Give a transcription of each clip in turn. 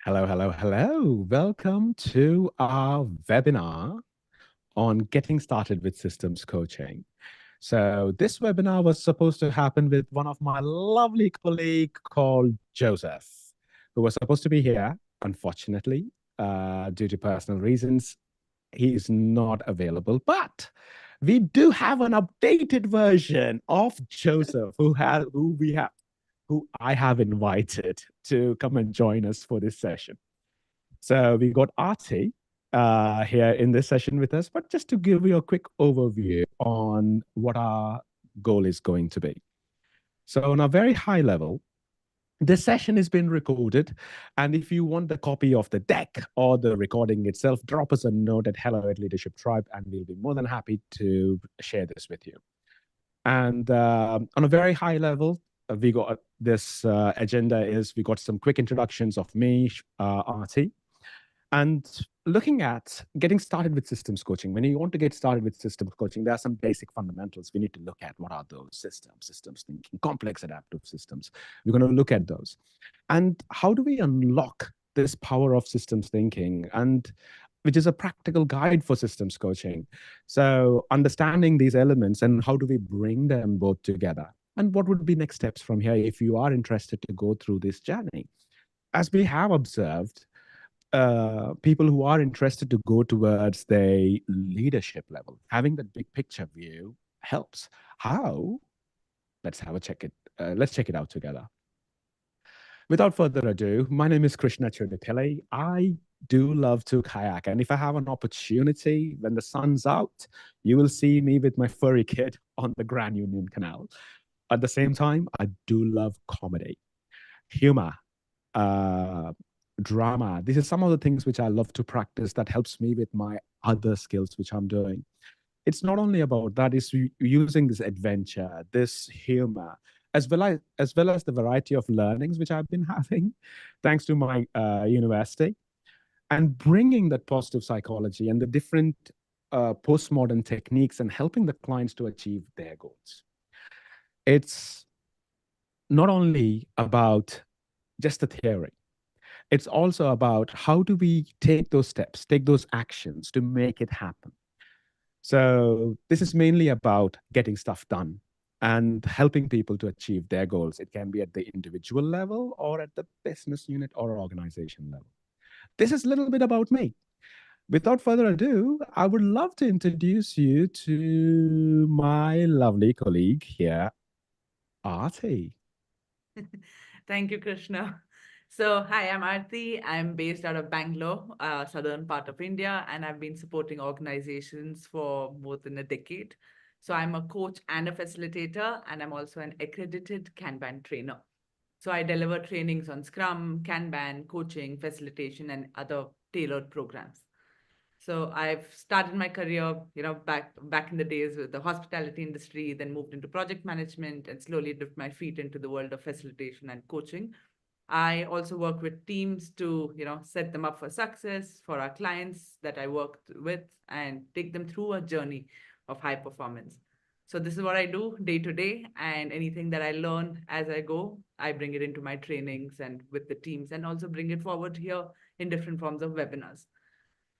Hello, hello, hello. Welcome to our webinar on getting started with systems coaching. So this webinar was supposed to happen with one of my lovely colleague called Joseph, who was supposed to be here. Unfortunately, due to personal reasons, he is not available. But we do have an updated version of Joseph, who I have invited to come and join us for this session. So we got Arti here in this session with us, but just to give you a quick overview on what our goal is going to be. So on a very high level, this session has been recorded. And if you want the copy of the deck or the recording itself, drop us a note at hello@Leadership Tribe, and we'll be more than happy to share this with you. And on a very high level, we got this agenda is we got some quick introductions of me, Arti, and looking at getting started with systems coaching. When you want to get started with systems coaching, there are some basic fundamentals we need to look at. What are those systems thinking, complex adaptive systems? We're going to look at those. And how do we unlock this power of systems thinking, and which is a practical guide for systems coaching? So understanding these elements and how do we bring them both together? And what would be next steps from here if you are interested to go through this journey? As we have observed, people who are interested to go towards the leadership level, having that big picture view helps. How? Let's have a check it. Let's check it out together. Without further ado, my name is Krishna Chudipillai. I do love to kayak, and if I have an opportunity when the sun's out, you will see me with my furry kid on the Grand Union Canal. At the same time, I do love comedy, humor, uh, drama. These are some of the things which I love to practice that helps me with my other skills which I'm doing. It's not only about that, it's using this adventure, this humor, as well as the variety of learnings which I've been having thanks to my university, and bringing that positive psychology and the different postmodern techniques and helping the clients to achieve their goals. It's not only about just the theory. It's also about how do we take those steps, take those actions to make it happen. So this is mainly about getting stuff done and helping people to achieve their goals. It can be at the individual level or at the business unit or organization level. This is a little bit about me. Without further ado, I would love to introduce you to my lovely colleague here, Arti. Thank you, Krishna. So, hi, I'm Aarti. I'm based out of Bangalore, southern part of India, and I've been supporting organizations for more than a decade. So, I'm a coach and a facilitator, and I'm also an accredited Kanban trainer. So, I deliver trainings on Scrum, Kanban, coaching, facilitation, and other tailored programs. So I've started my career, back in the days with the hospitality industry, then moved into project management and slowly dipped my feet into the world of facilitation and coaching. I also work with teams to, set them up for success for our clients that I work with and take them through a journey of high performance. So this is what I do day to day, and anything that I learn as I go, I bring it into my trainings and with the teams, and also bring it forward here in different forms of webinars.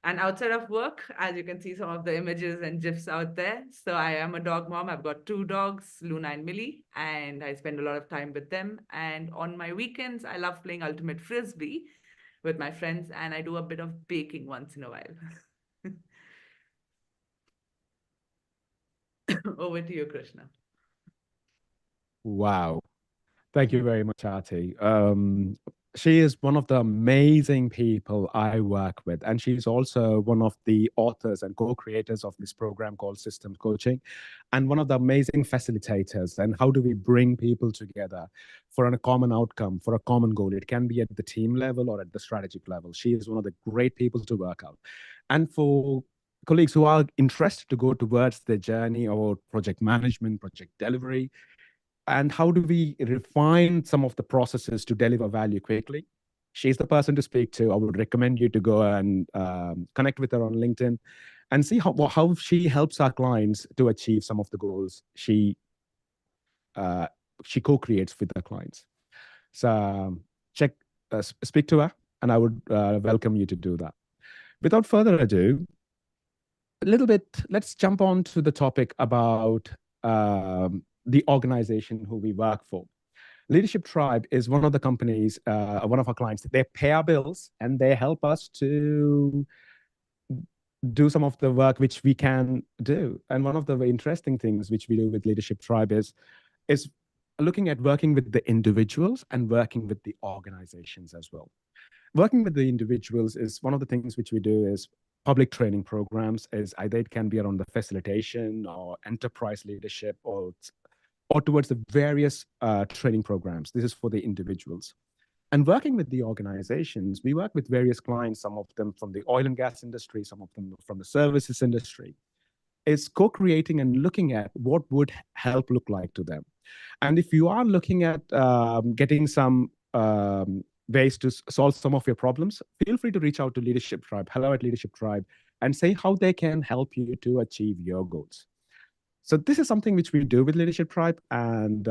And outside of work, as you can see some of the images and GIFs out there. So I am a dog mom. I've got two dogs, Luna and Millie, and I spend a lot of time with them. And on my weekends, I love playing ultimate frisbee with my friends, and I do a bit of baking once in a while. Over to you, Krishna. Wow. Thank you very much, Arti. She is one of the amazing people I work with, and she's also one of the authors and co-creators of this program called System Coaching, and one of the amazing facilitators. And how do we bring people together for a common outcome, for a common goal? It can be at the team level or at the strategic level. She is one of the great people to work out. And for colleagues who are interested to go towards the journey of project management, project delivery, and how do we refine some of the processes to deliver value quickly? She's the person to speak to. I would recommend you to go and connect with her on LinkedIn and see how she helps our clients to achieve some of the goals uh, she co-creates with her clients. So check, speak to her. and I would welcome you to do that. Without further ado, a little bit, let's jump on to the topic about the organization who we work for. Leadership Tribe is one of the companies, one of our clients. They pay our bills and they help us to do some of the work which we can do. And one of the interesting things which we do with Leadership Tribe is looking at working with the individuals and working with the organizations as well. Working with the individuals is one of the things which we do is public training programs, is either it can be around the facilitation or enterprise leadership or towards the various training programs. This is for the individuals. And working with the organizations, we work with various clients, some of them from the oil and gas industry, some of them from the services industry. It's co-creating and looking at what would help look like to them. And if you are looking at getting some ways to solve some of your problems, feel free to reach out to Leadership Tribe, hello at Leadership Tribe, and say how they can help you to achieve your goals. So this is something which we do with Leadership Tribe, and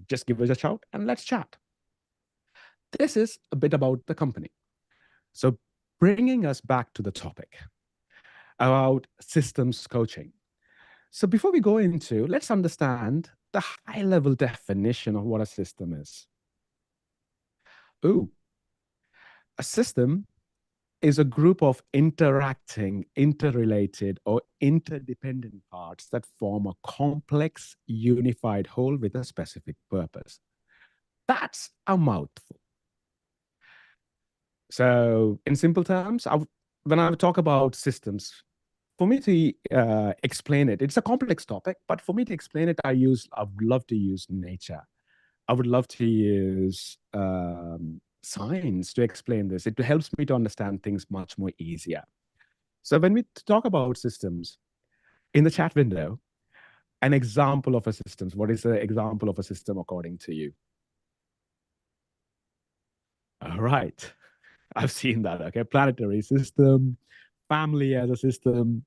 just give us a shout and let's chat. This is a bit about the company. So bringing us back to the topic about systems coaching. So before we go into, let's understand the high-level definition of what a system is. Ooh, a system is a group of interacting, interrelated, or interdependent parts that form a complex, unified whole with a specific purpose. That's a mouthful. So, in simple terms, when I talk about systems, for me to explain it, it's a complex topic, but for me to explain it, I would love to use nature. I would love to use science to explain this. It helps me to understand things much more easier. So when we talk about systems, in the chat window, an example of a system, what is the example of a system according to you? All right. I've seen that. Okay. Planetary system, family as a system.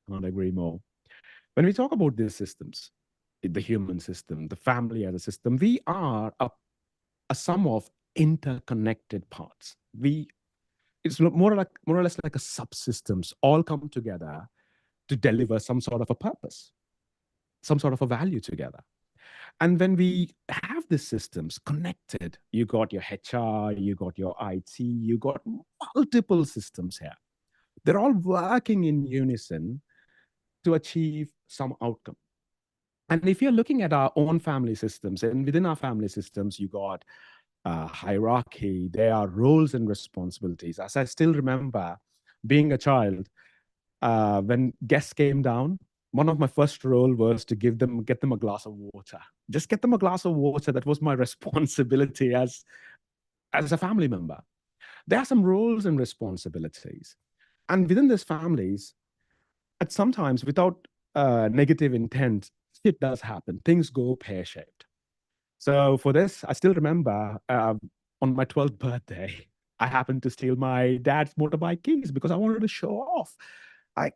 Can't agree more. When we talk about these systems, the human system, the family as a system, we are a sum of interconnected parts. It's more or less like a subsystems all come together to deliver some sort of a purpose, some sort of a value together. And when we have these systems connected, you got your HR, you got your IT, you got multiple systems here. They're all working in unison to achieve some outcome. And if you're looking at our own family systems, and within our family systems, you got hierarchy, there are roles and responsibilities. As I still remember being a child, when guests came down, one of my first role was to get them a glass of water. Just get them a glass of water. That was my responsibility as a family member. There are some roles and responsibilities. And within these families, at sometimes without negative intent, it does happen. Things go pear-shaped. So for this, I still remember on my 12th birthday, I happened to steal my dad's motorbike keys because I wanted to show off. I,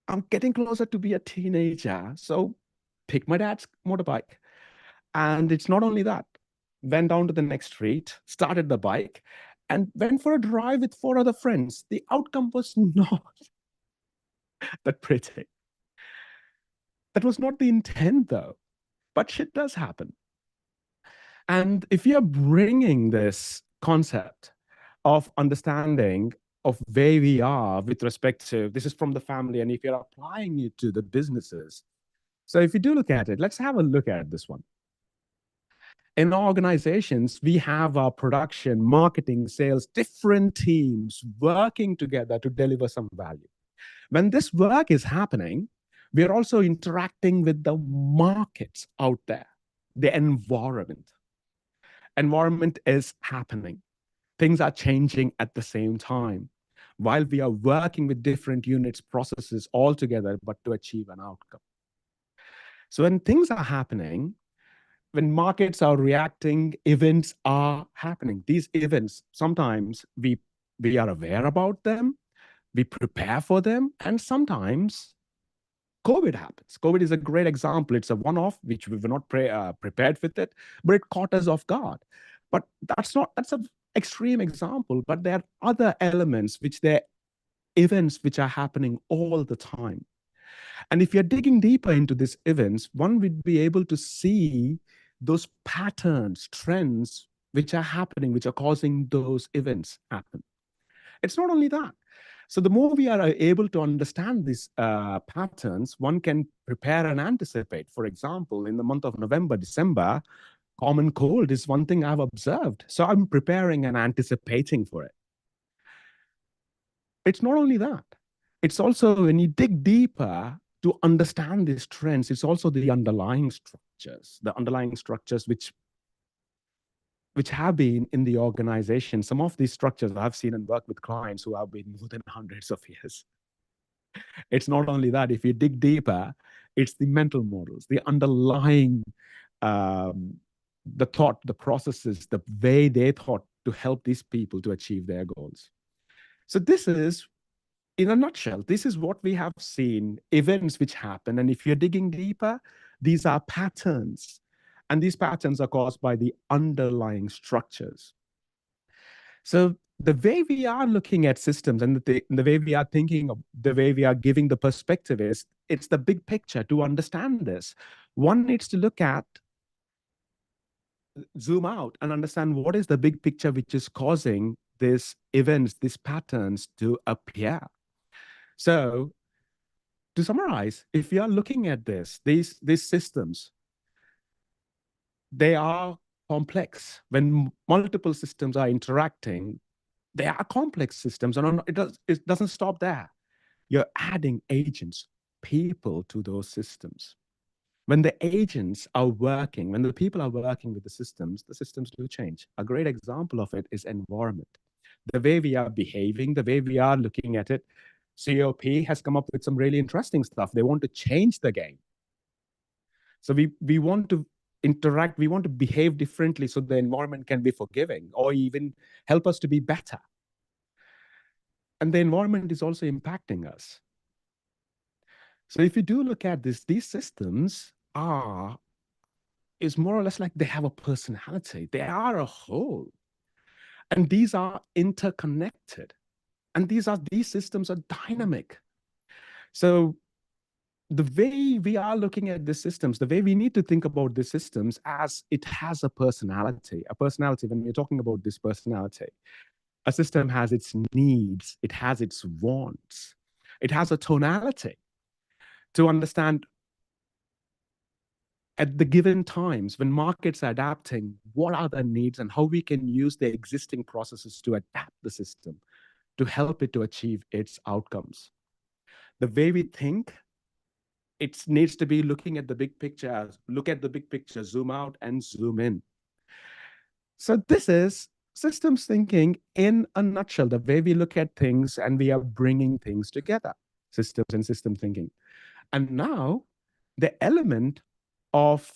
I'm getting closer to be a teenager. So pick my dad's motorbike. And it's not only that. Went down to the next street, started the bike, and went for a drive with four other friends. The outcome was not that pretty. That was not the intent, though. But shit does happen. And if you're bringing this concept of understanding of where we are with respect to this is from the family, and if you're applying it to the businesses. So if you do look at it, let's have a look at this one. In organizations, we have our production, marketing, sales, different teams working together to deliver some value. When this work is happening, we are also interacting with the markets out there, the environment. Environment is happening. Things are changing at the same time while we are working with different units, processes all together, but to achieve an outcome. So when things are happening, when markets are reacting, events are happening. These events, sometimes we are aware about them, we prepare for them, and sometimes COVID happens. COVID is a great example. It's a one-off, which we were not prepared with it, but it caught us off guard. But that's extreme example, but there are other elements which they're events which are happening all the time. And if you're digging deeper into these events, one would be able to see those patterns, trends which are happening, which are causing those events happen. It's not only that. So the more we are able to understand these patterns, one can prepare and anticipate. For example, in the month of November, December, common cold is one thing I've observed. So I'm preparing and anticipating for it. It's not only that. It's also when you dig deeper to understand these trends, it's also the underlying structures which have been in the organization. Some of these structures I've seen and worked with clients who have been more than hundreds of years. It's not only that. If you dig deeper, it's the mental models, the underlying, um, the thought, the processes, the way they thought to help these people to achieve their goals. So this is, in a nutshell, this is what we have seen, events which happen. And if you're digging deeper, these are patterns. And these patterns are caused by the underlying structures. So the way we are looking at systems and the way we are thinking of the way we are giving the perspective is it's the big picture. To understand this, one needs to look at, zoom out and understand what is the big picture which is causing these events, these patterns to appear. So to summarize, if you are looking at these systems, they are complex. When multiple systems are interacting, they are complex systems, and it doesn't stop there. You're adding agents, people to those systems. When the agents are working, when the people are working with the systems do change. A great example of it is environment. The way we are behaving, the way we are looking at it, COP has come up with some really interesting stuff. They want to change the game. So we want to interact, we want to behave differently so the environment can be forgiving or even help us to be better. And the environment is also impacting us. So if you do look at this, these systems is more or less like they have a personality. They are a whole. And these are interconnected. And these systems are dynamic. So the way we are looking at the systems, the way we need to think about the systems as it has a personality. A personality, when we're talking about this personality, a system has its needs, it has its wants, it has a tonality to understand at the given times when markets are adapting, what are the needs and how we can use the existing processes to adapt the system to help it to achieve its outcomes. The way we think, it needs to be looking at the big picture, look at the big picture, zoom out and zoom in. So this is systems thinking in a nutshell, the way we look at things and we are bringing things together, systems and system thinking. And now the element of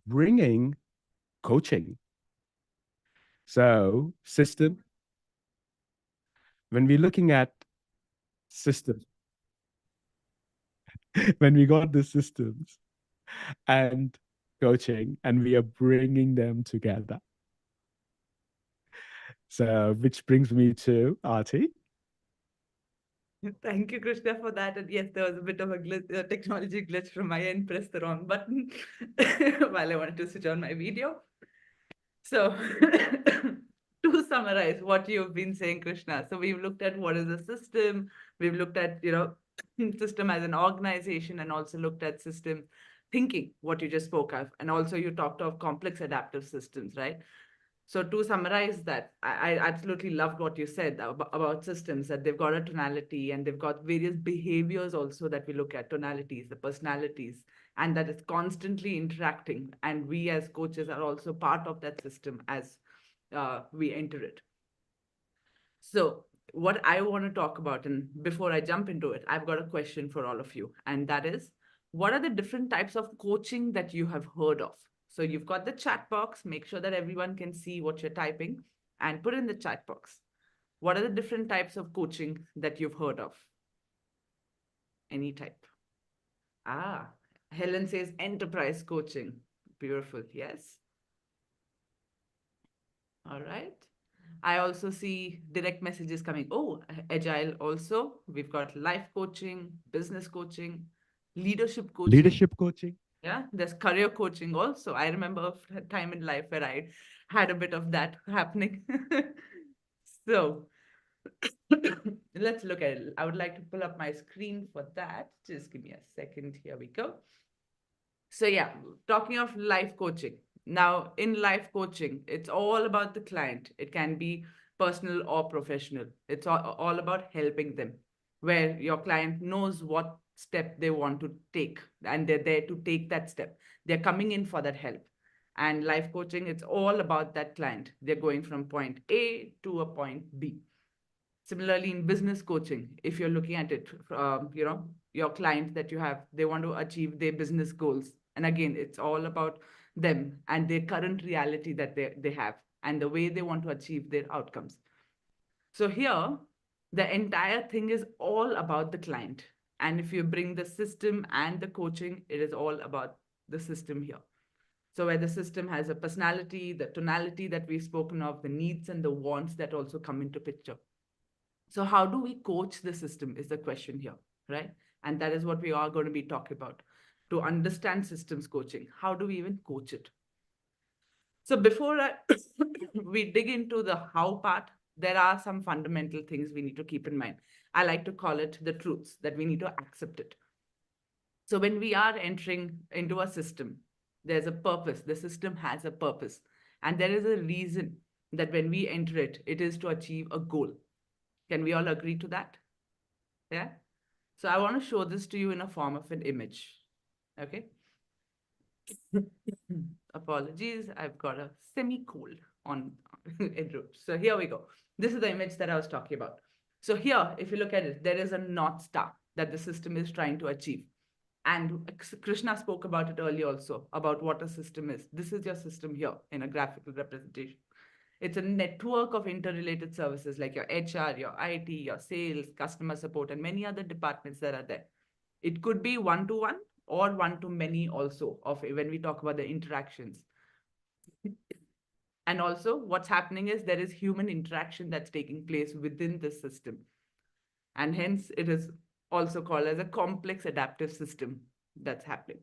bringing coaching. So system, when we're looking at systems, when we got the systems and coaching and we are bringing them together. So which brings me to Arti. Thank you, Krishna, for that. And yes, there was a bit of a technology glitch from my end. Press the wrong button while I wanted to switch on my video. So, to summarize what you've been saying, Krishna, so we've looked at what is a system, we've looked at, system as an organization, and also looked at system thinking, what you just spoke of. And also you talked of complex adaptive systems, right? So to summarize that, I absolutely loved what you said about systems, that they've got a tonality and they've got various behaviors also that we look at, tonalities, the personalities, and that it's constantly interacting. And we as coaches are also part of that system as we enter it. So what I want to talk about, and before I jump into it, I've got a question for all of you, and that is, what are the different types of coaching that you have heard of? So you've got the chat box, make sure that everyone can see what you're typing and put in the chat box. What are the different types of coaching that you've heard of? Any type. Ah, Helen says enterprise coaching. Beautiful. Yes. All right. I also see direct messages coming. Oh, agile also. We've got life coaching, business coaching, leadership coaching. Leadership coaching. Yeah, there's career coaching also. I remember a time in life where I had a bit of that happening. So let's look at it. I would like to pull up my screen for that. Just give me a second. Here we go. So yeah, talking of life coaching. Now, in life coaching, it's all about the client. It can be personal or professional. It's all about helping them, where your client knows what step they want to take and they're there to take that step. They're coming in for that help. And life coaching, it's all about that client. They're going from point A to a point B. Similarly, in business coaching, if you're looking at it, your client that you have, they want to achieve their business goals. And again, it's all about them and their current reality that they have and the way they want to achieve their outcomes. So here, the entire thing is all about the client. And if you bring the system and the coaching, it is all about the system here. So where the system has a personality, the tonality that we've spoken of, the needs and the wants that also come into picture. So, how do we coach the system is the question here, right? And that is what we are going to be talking about. To understand systems coaching, how do we even coach it? So, before we dig into the how part, there are some fundamental things we need to keep in mind. I like to call it the truths that we need to accept it. So, when we are entering into a system, there's a purpose. The system has a purpose. And there is a reason that when we enter it, it is to achieve a goal. Can we all agree to that? Yeah. So I want to show this to you in a form of an image. Okay. Apologies, I've got a semi-cold on en route. So here we go. This is the image that I was talking about. So here, if you look at it, there is a North Star that the system is trying to achieve. And Krishna spoke about it earlier also, about what a system is. This is your system here in a graphical representation. It's a network of interrelated services like your HR, your IT, your sales, customer support, and many other departments that are there. It could be one to one or one to many also of when we talk about the interactions. And also what's happening is there is human interaction that's taking place within the system. And hence it is also called as a complex adaptive system that's happening.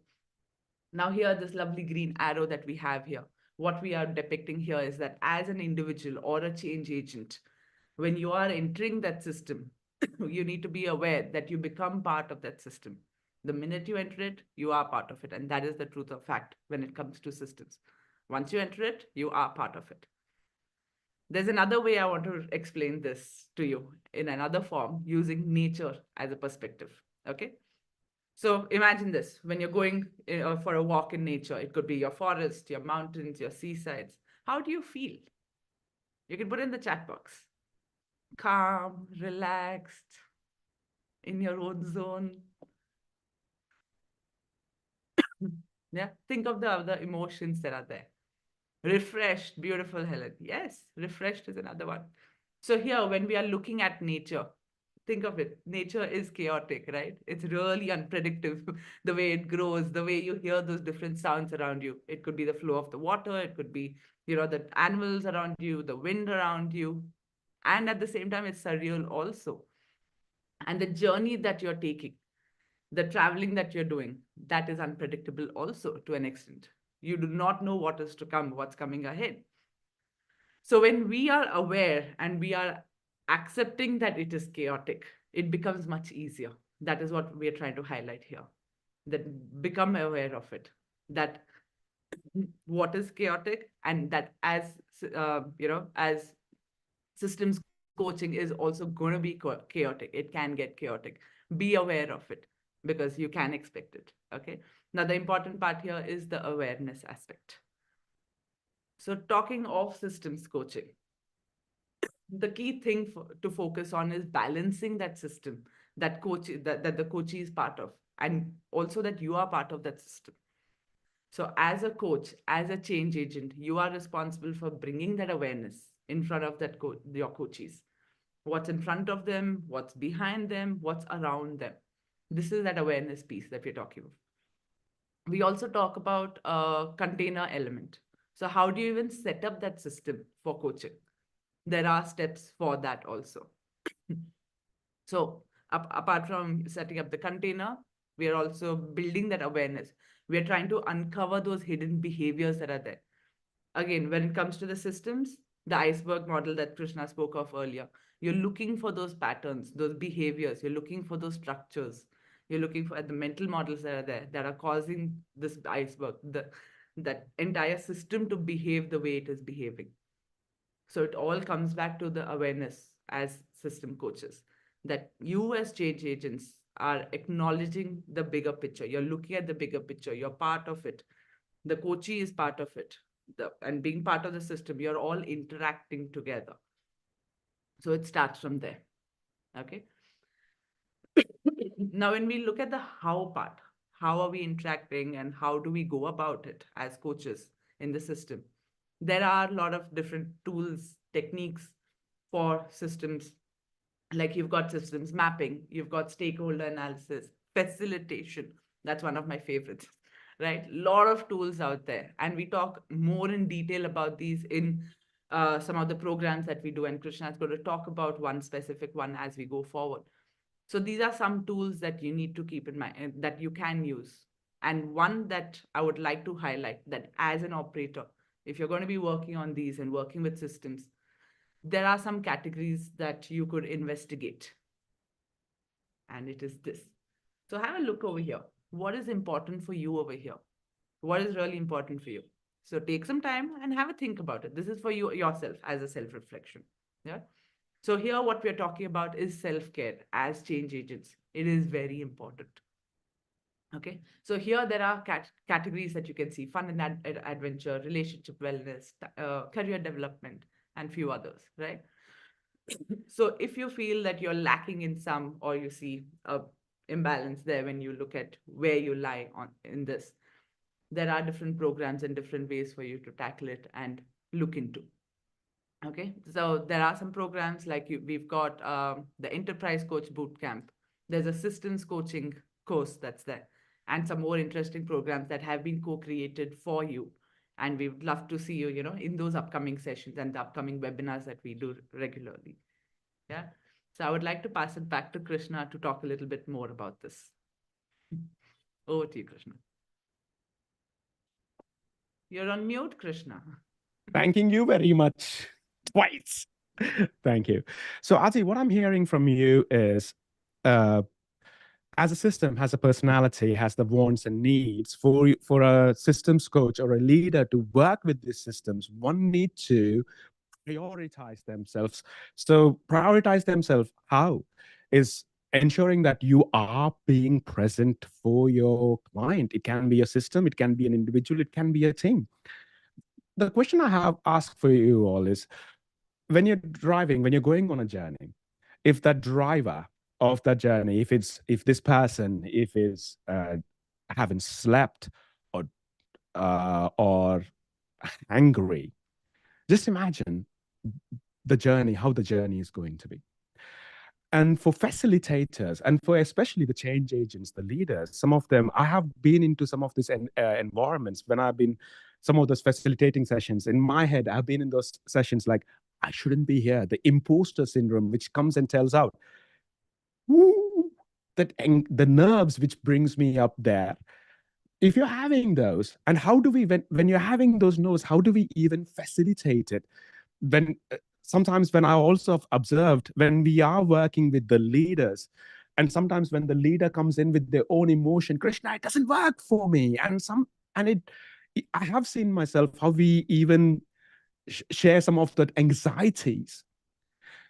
Now here, this lovely green arrow that we have here, what we are depicting here is that as an individual or a change agent, when you are entering that system, you need to be aware that you become part of that system. The minute you enter it, you are part of it. And that is the truth of fact when it comes to systems. Once you enter it, you are part of it. There's another way I want to explain this to you in another form using nature as a perspective. Okay. So imagine this when you're going for a walk in nature, it could be your forest, your mountains, your seasides. How do you feel? You can put in the chat box. Calm, relaxed, in your own zone. Yeah. Think of the other emotions that are there. Refreshed, beautiful, Helen. Yes, refreshed is another one. So here, when we are looking at nature, think of it. Nature is chaotic, right? It's really unpredictable. The way it grows, the way you hear those different sounds around you. It could be the flow of the water. It could be, the animals around you, the wind around you. And at the same time, it's surreal also. And the journey that you're taking, the traveling that you're doing, that is unpredictable also to an extent. You do not know what is to come, what's coming ahead. So when we are aware and we are accepting that it is chaotic, it becomes much easier. That is what we are trying to highlight here. That become aware of it. That what is chaotic, and that as systems coaching is also going to be chaotic. It can get chaotic. Be aware of it because you can expect it. Okay. Now the important part here is the awareness aspect. So talking of systems coaching, the key thing to focus on is balancing that system that the coachee is part of, and also that you are part of that system. So as a coach, as a change agent, you are responsible for bringing that awareness in front of your coachees. What's in front of them, what's behind them, what's around them. This is that awareness piece that we're talking about. We also talk about a container element. So how do you even set up that system for coaching? there are steps for that also. So, apart from setting up the container, we are also building that awareness. We are trying to uncover those hidden behaviors that are there. Again, when it comes to the systems, the iceberg model that Krishna spoke of earlier, you're looking for those patterns, those behaviors, you're looking for those structures, you're looking for the mental models that are there that are causing this iceberg, that entire system to behave the way it is behaving. So it all comes back to the awareness as system coaches, that you as change agents are acknowledging the bigger picture. You're looking at the bigger picture. You're part of it. The coachee is part of it. And being part of the system, you're all interacting together. So it starts from there. Okay. Now, when we look at the how part, how are we interacting and how do we go about it as coaches in the system? There are a lot of different tools, techniques for systems. Like you've got systems mapping, you've got stakeholder analysis, facilitation. That's one of my favorites, right? Lot of tools out there. And we talk more in detail about these in some of the programs that we do. And Krishna is going to talk about one specific one as we go forward. So these are some tools that you need to keep in mind that you can use. And one that I would like to highlight, that as an operator, if you're going to be working on these and working with systems, there are some categories that you could investigate. And it is this. So have a look over here. What is important for you over here? What is really important for you? So take some time and have a think about it. This is for you yourself as a self-reflection. Yeah. So here what we're talking about is self-care as change agents. It is very important. Okay. So here there are categories that you can see: fun and adventure, relationship wellness, career development, and few others, right? So if you feel that you're lacking in some, or you see a imbalance there when you look at where you lie on in this, there are different programs and different ways for you to tackle it and look into. Okay, so there are some programs like we've got the Enterprise Coach Bootcamp. There's a systems coaching course that's there, and some more interesting programs that have been co-created for you. And we would love to see you, in those upcoming sessions and the upcoming webinars that we do regularly. Yeah. So I would like to pass it back to Krishna to talk a little bit more about this. Over to you, Krishna. You're on mute, Krishna. Thanking you very much. Twice. Thank you. So, Ati, what I'm hearing from you is uh, as a system has a personality, has the wants and needs. For a systems coach or a leader to work with these systems, one need to prioritize themselves. So prioritize themselves how is ensuring that you are being present for your client. It can be a system, it can be an individual, it can be a team. The question I have asked for you all is, when you're driving, when you're going on a journey, if that driver of that journey, if this person, if is haven't slept or angry, just imagine the journey, how the journey is going to be. And for facilitators, and for especially the change agents, the leaders, some of them, I have been into some of these environments when I've been some of those facilitating sessions. In my head, I've been in those sessions like, I shouldn't be here. The imposter syndrome, which comes and tells out, woo, the nerves which brings me up there. If you're having those, and how do we, when you're having those no's, how do we even facilitate it? When sometimes when I also have observed when we are working with the leaders, and sometimes when the leader comes in with their own emotion, Krishna, it doesn't work for me, and I have seen myself how we even share some of that anxieties.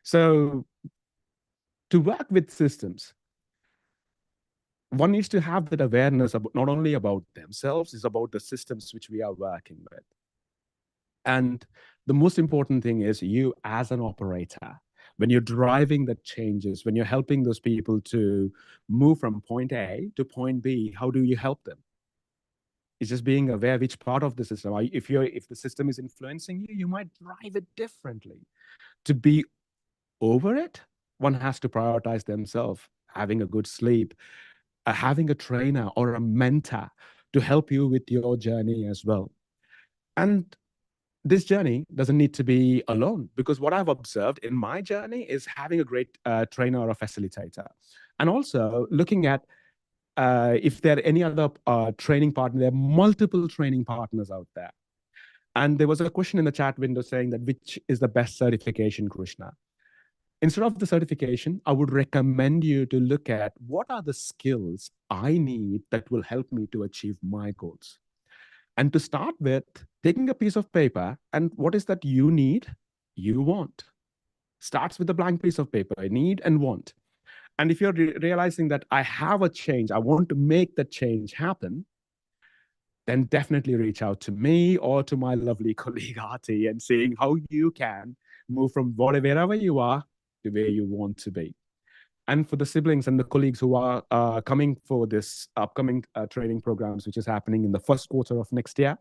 So to work with systems, one needs to have that awareness about not only about themselves, it's about the systems which we are working with. And the most important thing is you as an operator, when you're driving the changes, when you're helping those people to move from point A to point B, how do you help them? It's just being aware which part of the system. If the system is influencing you, you might drive it differently. To be over it, one has to prioritize themselves, having a good sleep, having a trainer or a mentor to help you with your journey as well. And this journey doesn't need to be alone, because what I've observed in my journey is having a great trainer or a facilitator, and also looking at if there are any other training partner. There are multiple training partners out there. And there was a question in the chat window saying that which is the best certification, Krishna? Instead of the certification, I would recommend you to look at what are the skills I need that will help me to achieve my goals. And to start with, taking a piece of paper and what is that you need, you want. Starts with a blank piece of paper, I need and want. And if you're realizing that I have a change, I want to make that change happen, then definitely reach out to me or to my lovely colleague Arti and seeing how you can move from wherever you are to where you want to be. And for the siblings and the colleagues who are coming for this upcoming training programs, which is happening in the first quarter of next year,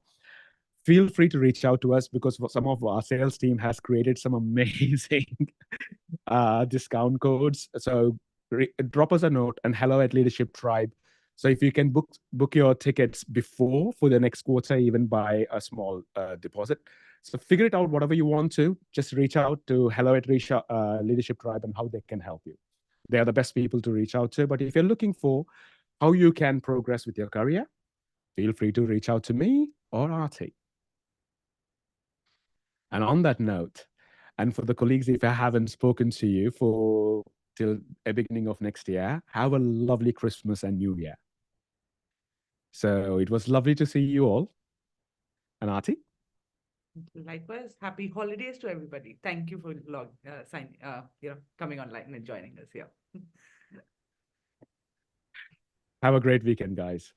feel free to reach out to us, because some of our sales team has created some amazing discount codes. So drop us a note and hello at Leadership Tribe. So if you can book your tickets before for the next quarter, even by a small deposit. So figure it out, whatever you want to. Just reach out to hello at Leadership Tribe and how they can help you. They are the best people to reach out to. But if you're looking for how you can progress with your career, feel free to reach out to me or Arti. And on that note, and for the colleagues, if I haven't spoken to you for till the beginning of next year, have a lovely Christmas and New Year. So it was lovely to see you all. And Arti? Likewise, happy holidays to everybody. Thank you for coming online and joining us here. Have a great weekend, guys.